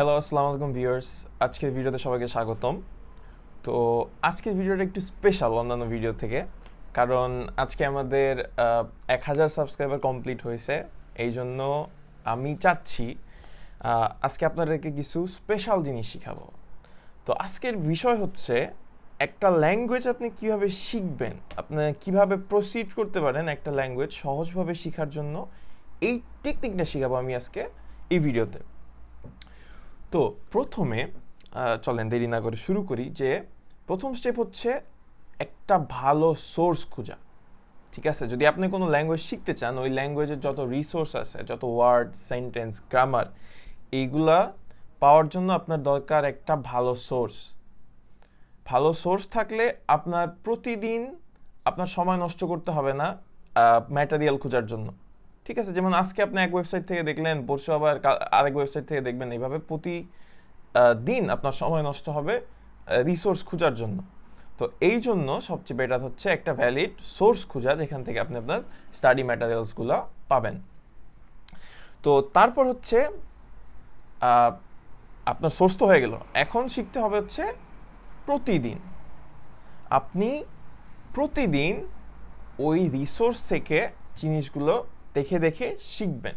Hello, আসসালামু আলাইকুম viewers. আজকের ভিডিওতে সবাইকে স্বাগতম। তো আজকের ভিডিওটা একটু স্পেশাল অন্যান্য ভিডিও থেকে, কারণ আজকে আমাদের 1000 সাবস্ক্রাইবার কমপ্লিট হয়েছে। এই জন্য আমি চাচ্ছি আজকে আপনাদেরকে কিছু স্পেশাল জিনিস শিখাবো। তো আজকের বিষয় হচ্ছে একটা ল্যাঙ্গুয়েজ আপনি কিভাবে শিখবেন, আপনি কিভাবে প্রসিড করতে পারেন একটা ল্যাঙ্গুয়েজ সহজভাবে শেখার জন্য। এই টেকনিকটা শেখাবো আমি আজকে এই ভিডিওতে। তো প্রথমে চলেন দেরি না করে শুরু করি। যে প্রথম স্টেপ হচ্ছে একটা ভালো সোর্স খোঁজা। ঠিক আছে, যদি আপনি কোনো ল্যাঙ্গুয়েজ শিখতে চান, ওই ল্যাঙ্গুয়েজের যত রিসোর্স আছে, যত ওয়ার্ড, সেন্টেন্স, গ্রামার, এইগুলা পাওয়ার জন্য আপনার দরকার একটা ভালো সোর্স। ভালো সোর্স থাকলে আপনার প্রতিদিন আপনার সময় নষ্ট করতে হবে না ম্যাটেরিয়াল খোঁজার জন্য। ঠিক আছে, যেমন আজকে আপনি এক ওয়েবসাইট থেকে দেখলেন, পরশু আবার আরেক ওয়েবসাইট থেকে দেখবেন, এইভাবে প্রতি দিন আপনার সময় নষ্ট হবে রিসোর্স খোঁজার জন্য। তো এই জন্য সবচেয়ে বেটার হচ্ছে একটা ভ্যালিড সোর্স খোঁজা, যেখান থেকে আপনি আপনার স্টাডি ম্যাটেরিয়ালসগুলো পাবেন। তো তারপর হচ্ছে আপনার সোর্স তো হয়ে গেল, এখন শিখতে হবে হচ্ছে প্রতিদিন। আপনি প্রতিদিন ওই রিসোর্স থেকে জিনিসগুলো দেখে দেখে শিখবেন।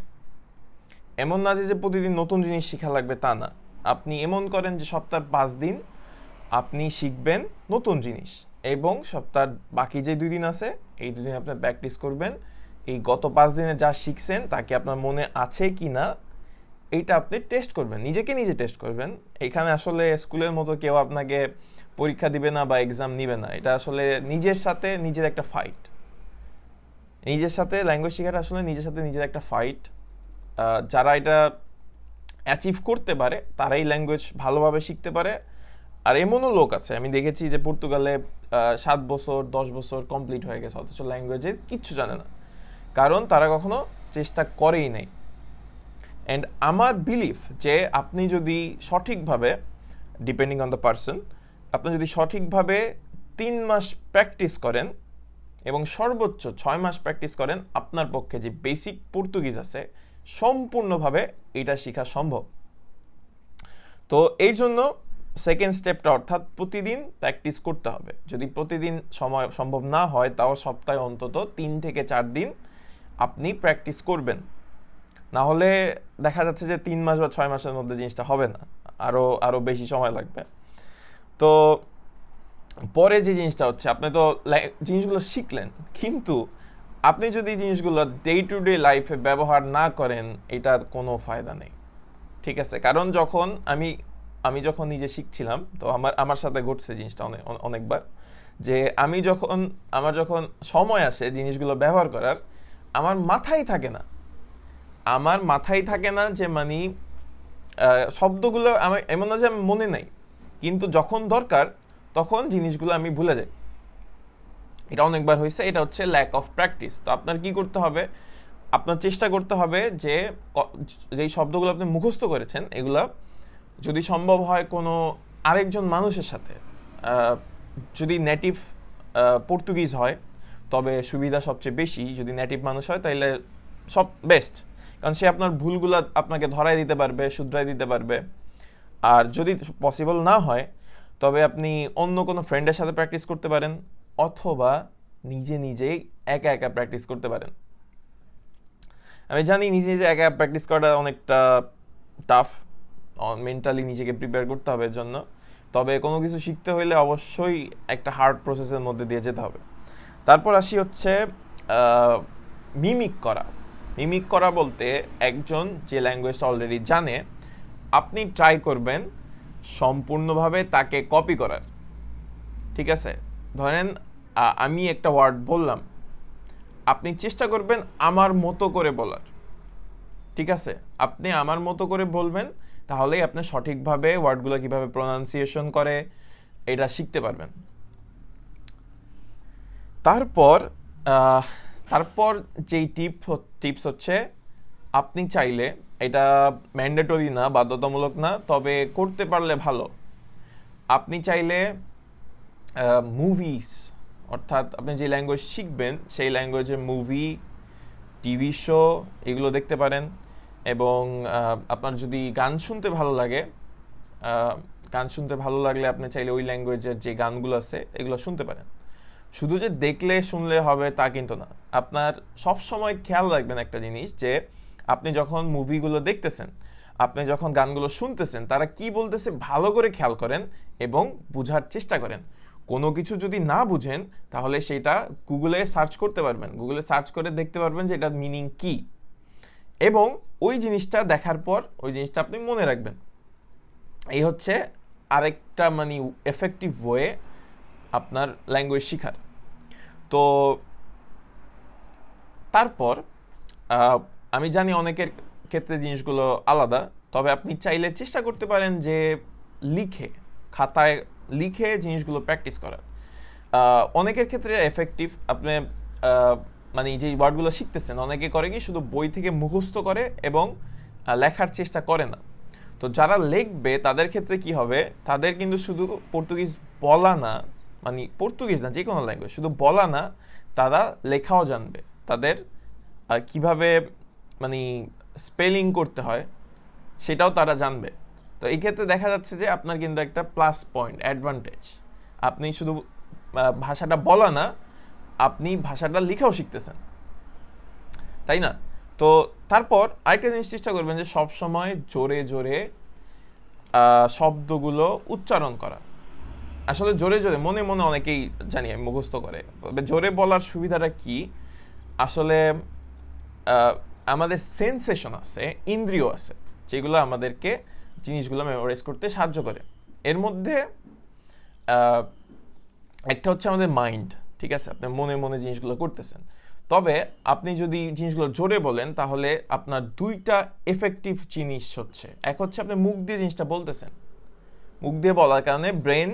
এমন না যে প্রতিদিন নতুন জিনিস শেখা লাগবে, তা না। আপনি এমন করেন যে সপ্তাহে 5 দিন আপনি শিখবেন নতুন জিনিস, এবং সপ্তাহের বাকি যে 2 দিন আছে, এই 2 দিন আপনি প্র্যাকটিস করবেন। এই গত 5 দিনে যা শিখছেন তা কি আপনার মনে আছে কি না, এইটা আপনি টেস্ট করবেন, নিজেকে নিজে টেস্ট করবেন। এখানে আসলে স্কুলের মতো কেউ আপনাকে পরীক্ষা দিবে না বা এক্সাম নিবে না। এটা আসলে নিজের সাথে নিজের একটা ফাইট। নিজের সাথে ল্যাঙ্গুয়েজ শেখাটা আসলে নিজের সাথে নিজের একটা ফাইট। যারা এটা অ্যাচিভ করতে পারে তারাই ল্যাঙ্গুয়েজ ভালোভাবে শিখতে পারে। আর এমনও লোক আছে, আমি দেখেছি যে পর্তুগালে 7 বছর 10 বছর কমপ্লিট হয়ে গেছে, অথচ ল্যাঙ্গুয়েজের কিচ্ছু জানে না, কারণ তারা কখনো চেষ্টা করেই নাই। অ্যান্ড আমার বিলিফ যে আপনি যদি সঠিকভাবে, ডিপেন্ডিং অন দ্য পারসন, আপনি যদি সঠিকভাবে 3 মাস প্র্যাকটিস করেন এবং সর্বোচ্চ 6 মাস প্র্যাকটিস করেন, আপনার পক্ষে যে বেসিক পর্তুগিজ আছে সম্পূর্ণভাবে এটা শেখা সম্ভব। তো এই জন্য সেকেন্ড স্টেপটা, অর্থাৎ প্রতিদিন প্র্যাকটিস করতে হবে। যদি প্রতিদিন সময় সম্ভব না হয়, তাও সপ্তাহে অন্তত 3 থেকে 4 দিন আপনি প্র্যাকটিস করবেন। না হলে দেখা যাচ্ছে যে 3 মাস বা 6 মাসের মধ্যে জিনিসটা হবে না, আরও বেশি সময় লাগবে। তো পরে যে জিনিসটা হচ্ছে, আপনি তো জিনিসগুলো শিখলেন, কিন্তু আপনি যদি জিনিসগুলো ডে টু ডে লাইফে ব্যবহার না করেন, এটার কোনো ফায়দা নেই। ঠিক আছে, কারণ যখন আমি যখন নিজে শিখছিলাম, তো আমার সাথে ঘটছে জিনিসটা অনেকবার, যে আমার যখন সময় আসে জিনিসগুলো ব্যবহার করার, আমার মাথায় থাকে না যে মানে শব্দগুলো আমার এমন না যে আমি মনে নাই, কিন্তু যখন দরকার তখন জিনিসগুলো আমি ভুলে যাই। এটা অনেকবার হয়েছে। এটা হচ্ছে ল্যাক অফ প্র্যাকটিস। তো আপনার কি করতে হবে, আপনার চেষ্টা করতে হবে যে যেই শব্দগুলো আপনি মুখস্থ করেছেন, এগুলা যদি সম্ভব হয় কোনো আরেকজন মানুষের সাথে, যদি নেটিভ পর্তুগিজ হয় তবে সুবিধা সবচেয়ে বেশি। যদি নেটিভ মানুষ হয় তাহলে সব বেস্ট, কারণ সে আপনার ভুলগুলো আপনাকে ধরাই দিতে পারবে, শুধরাই দিতে পারবে। আর যদি পসিবল না হয়, তবে আপনি অন্য কোনো ফ্রেন্ডের সাথে প্র্যাকটিস করতে পারেন, অথবা নিজেই একা একা প্র্যাকটিস করতে পারেন। আমি জানি নিজে একা প্র্যাকটিস করাটা অনেকটা টাফ, মেন্টালি নিজেকে প্রিপেয়ার করতে হবে এর জন্য। তবে কোনো কিছু শিখতে হলে অবশ্যই একটা হার্ড প্রসেসের মধ্যে দিয়ে যেতে হবে। তারপর আসি হচ্ছে মিমিক করা বলতে, একজন যে ল্যাঙ্গুয়েজটা অলরেডি জানে, আপনি ট্রাই করবেন সম্পূর্ণভাবে তাকে কপি করার। ঠিক আছে, ধরেন আমি একটা ওয়ার্ড বললাম, আপনি চেষ্টা করবেন আমার মতো করে বলার। ঠিক আছে, আপনি আমার মতো করে বলবেন, তাহলেই আপনি সঠিকভাবে ওয়ার্ডগুলো কিভাবে প্রোনাউন্সিয়েশন করে এটা শিখতে পারবেন। তারপর যেই টিপস হচ্ছে, আপনি চাইলে, এটা ম্যান্ডেটরি না, বাধ্যতামূলক না, তবে করতে পারলে ভালো, আপনি চাইলে মুভিস, অর্থাৎ আপনি যে ল্যাঙ্গুয়েজ শিখবেন সেই ল্যাঙ্গুয়েজের মুভি, টিভি শো, এগুলো দেখতে পারেন। এবং আপনার যদি গান শুনতে ভালো লাগে, গান শুনতে ভালো লাগলে আপনি চাইলে ওই ল্যাঙ্গুয়েজের যে গানগুলো আছে এগুলো শুনতে পারেন। শুধু যে দেখলে শুনলে হবে তা কিন্তু না, আপনার সব সময় খেয়াল রাখবেন একটা জিনিস, যে আপনি যখন মুভিগুলো দেখতেছেন, আপনি যখন গানগুলো শুনতেছেন, তারা কি বলতেছে ভালো করে খেয়াল করেন এবং বোঝার চেষ্টা করেন। কোনো কিছু যদি না বুঝেন তাহলে সেটা গুগলে সার্চ করতে পারবেন, গুগলে সার্চ করে দেখতে পারবেন যে এটার মিনিং কি, এবং ওই জিনিসটা দেখার পর ওই জিনিসটা আপনি মনে রাখবেন। এই হচ্ছে আরেকটা মানে এফেক্টিভ ওয়ে আপনার ল্যাঙ্গুয়েজ শেখার। তো তারপর আমি জানি অনেকের ক্ষেত্রে জিনিসগুলো আলাদা, তবে আপনি চাইলে চেষ্টা করতে পারেন যে লিখে, খাতায় লিখে জিনিসগুলো প্র্যাকটিস করার। অনেকের ক্ষেত্রে এফেক্টিভ। আপনি মানে যে ওয়ার্ডগুলো শিখতেছেন, অনেকে করে কি শুধু বই থেকে মুখস্থ করে এবং লেখার চেষ্টা করে না। তো যারা লিখবে তাদের ক্ষেত্রে কি হবে, তাদের কিন্তু শুধু পর্তুগিজ বলা না, মানে পর্তুগিজ না, যে কোনো ল্যাঙ্গুয়েজ শুধু বলা না, তারা লেখাও জানবে। তাদের কিভাবে মানে স্পেলিং করতে হয় সেটাও তারা জানবে। তো এই ক্ষেত্রে দেখা যাচ্ছে যে আপনার কিন্তু একটা প্লাস পয়েন্ট, অ্যাডভান্টেজ। আপনি শুধু ভাষাটা বলা না, আপনি ভাষাটা লেখাও শিখতেছেন, তাই না? তো তারপর আরেকটা জিনিস চেষ্টা করবেন যে সব সময় জোরে জোরে শব্দগুলো উচ্চারণ করা। আসলে জোরে জোরে মনে মনে অনেকেই জানি আমি মুখস্থ করে, তবে জোরে বলার সুবিধাটা কি, আসলে আমাদের সেন্সেশন আছে, ইন্দ্রিয় আছে, যেগুলো আমাদেরকে জিনিসগুলো মেমোরাইজ করতে সাহায্য করে। এর মধ্যে একটা হচ্ছে আমাদের মাইন্ড, ঠিক আছে, আপনি মনে মনে জিনিসগুলো করতেছেন। তবে আপনি যদি জিনিসগুলো জোরে বলেন তাহলে আপনার দুইটা এফেক্টিভ জিনিস হচ্ছে, এক হচ্ছে আপনি মুখ দিয়ে জিনিসটা বলতেছেন, মুখ দিয়ে বলার কারণে ব্রেন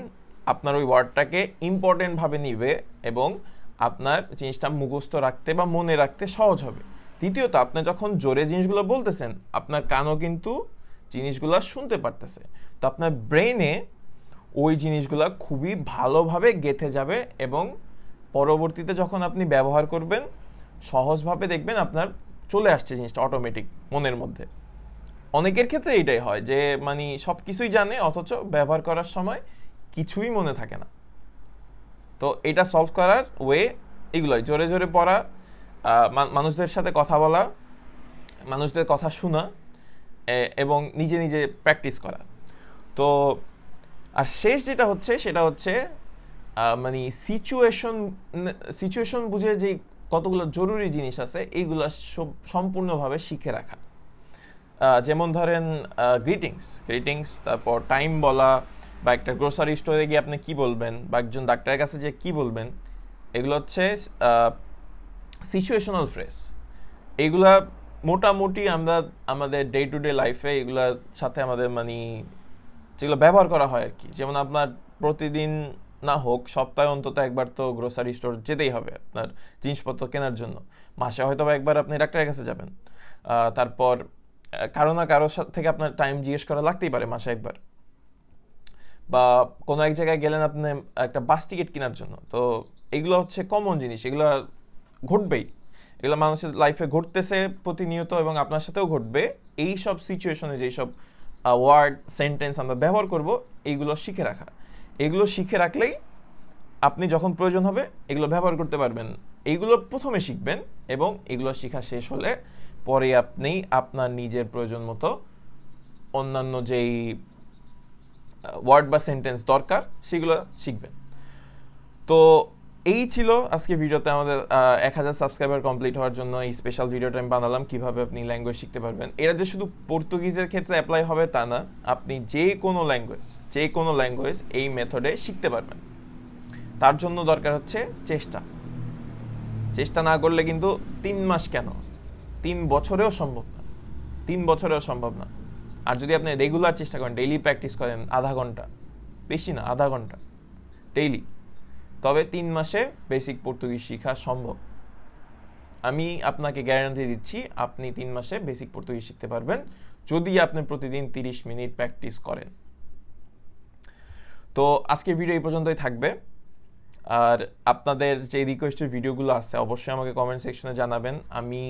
আপনার ওই ওয়ার্ডটাকে ইম্পর্টেন্টভাবে নিবে এবং আপনার জিনিসটা মুখস্থ রাখতে বা মনে রাখতে সহজ হবে। দ্বিতীয়ত, আপনি যখন জোরে জিনিসগুলো বলতেছেন, আপনার কানও কিন্তু জিনিসগুলো শুনতে পারতেছে। তো আপনার ব্রেনে ওই জিনিসগুলো খুবই ভালোভাবে গেঁথে যাবে এবং পরবর্তীতে যখন আপনি ব্যবহার করবেন সহজভাবে দেখবেন আপনার চলে আসছে জিনিসটা অটোমেটিক মনের মধ্যে। অনেকের ক্ষেত্রে এইটাই হয় যে মানে সব কিছুই জানে অথচ ব্যবহার করার সময় কিছুই মনে থাকে না। তো এটা সলভ করার ওয়ে এগুলোই: জোরে জোরে পড়া, মানুষদের সাথে কথা বলা, মানুষদের কথা শোনা, এবং নিজে নিজে প্র্যাকটিস করা। তো আর শেষ যেটা হচ্ছে সেটা হচ্ছে মানে সিচুয়েশন বুঝে যে কতগুলো জরুরি জিনিস আছে এইগুলো সম্পূর্ণভাবে শিখে রাখা। যেমন ধরেন গ্রিটিংস, তারপর টাইম বলা, বা একটা গ্রোসারি স্টোরে গিয়ে আপনি কি বলবেন, বা একজন ডাক্তারের কাছে যে কি বলবেন, এগুলো হচ্ছে সিচুয়েশনাল ফ্রেজ। এইগুলা মোটামুটি আমরা আমাদের ডে টু ডে লাইফে এগুলোর সাথে আমাদের মানে যেগুলো ব্যবহার করা হয় আর কি। যেমন আপনার প্রতিদিন না হোক সপ্তাহে অন্তত একবার তো গ্রোসারি স্টোর যেতেই হবে আপনার জিনিসপত্র কেনার জন্য। মাসে হয়তো বা একবার আপনি ডাক্তারের কাছে যাবেন। তারপর কারো না কারোর থেকে আপনার টাইম জিজ্ঞেস করা লাগতেই পারে মাসে একবার। বা কোনো এক জায়গায় গেলেন আপনি একটা বাস টিকিট কেনার জন্য। তো এগুলো হচ্ছে কমন জিনিস, এগুলো ঘটবেই, এগুলো মানুষের লাইফে ঘটতেছে প্রতিনিয়ত এবং আপনার সাথেও ঘটবে। এই সব সিচুয়েশনে যেই সব ওয়ার্ড সেন্টেন্স আমরা ব্যবহার করব, এইগুলো শিখে রাখা। এগুলো শিখে রাখলেই আপনি যখন প্রয়োজন হবে এগুলো ব্যবহার করতে পারবেন। এইগুলো প্রথমে শিখবেন এবং এগুলো শেখা শেষ হলে পরে আপনি আপনার নিজের প্রয়োজন মতো অন্যান্য যেই ওয়ার্ড বা সেন্টেন্স দরকার সেগুলো শিখবেন। তো এই ছিল আজকে ভিডিওতে আমাদের 1000 সাবস্ক্রাইবার কমপ্লিট হওয়ার জন্য এই স্পেশাল ভিডিওটা আমি বানালাম, কিভাবে আপনি ল্যাঙ্গুয়েজ শিখতে পারবেন। এটা যে শুধু পর্তুগিজের ক্ষেত্রে অ্যাপ্লাই হবে তা না, আপনি যে কোনো ল্যাঙ্গুয়েজ এই মেথডে শিখতে পারবেন। তার জন্য দরকার হচ্ছে চেষ্টা না করলে কিন্তু 3 মাস কেন 3 বছরেও সম্ভব না। আর যদি আপনি রেগুলার চেষ্টা করেন, ডেইলি প্র্যাকটিস করেন, আধা ঘন্টা, বেশি না, আধা ঘন্টা ডেইলি, তবে 3 মাসে বেসিক পর্তুগিজ শেখা সম্ভব। আমি আপনাকে গ্যারান্টি দিচ্ছি আপনি 3 মাসে বেসিক পর্তুগিজ শিখতে পারবেন, যদি আপনি প্রতিদিন 30 মিনিট প্র্যাকটিস করেন। তো আজকের ভিডিও এই পর্যন্তই থাকবে। আর আপনাদের যে রিকোয়েস্টের ভিডিওগুলো আছে অবশ্যই আমাকে কমেন্ট সেকশনে জানাবেন। আমি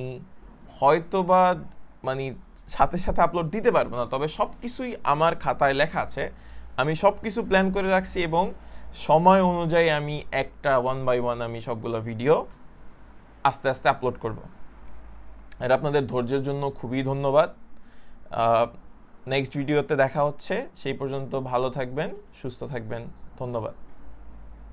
হয়তোবা মানে সাথে সাথে আপলোড দিতে পারবো না, তবে সব কিছুই আমার খাতায় লেখা আছে, আমি সব কিছু প্ল্যান করে রাখছি এবং সময় অনুযায়ী আমি একটা 1 বাই 1 আমি সবগুলো ভিডিও আস্তে আস্তে আপলোড করব। আর আপনাদের ধৈর্যের জন্য খুবই ধন্যবাদ। নেক্সট ভিডিওতে দেখা হচ্ছে, সেই পর্যন্ত ভালো থাকবেন, সুস্থ থাকবেন, ধন্যবাদ।